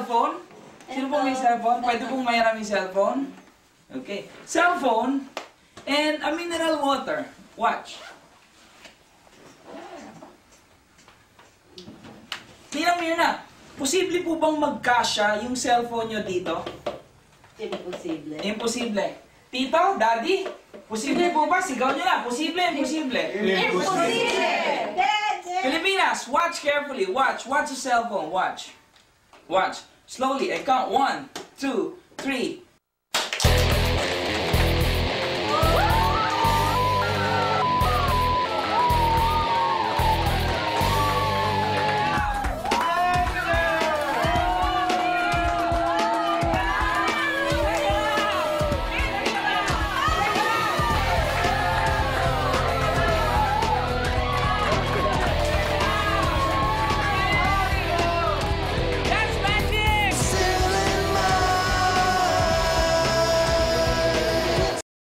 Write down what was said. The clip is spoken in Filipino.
cellphone? Sino po may cellphone? Pwede pong mayroon yung cellphone? Okay. Cellphone and a mineral water. Watch. Tingnan nyo na. Posible po bang magkasya yung cellphone nyo dito? Imposible. Imposible. Tito, Daddy, posible po ba? Sigaw nyo na. Posible, imposible. Imposible! Filipinas, watch carefully. Watch. Watch the cellphone. Watch. Watch. Slowly. I count. 1, 2, 3,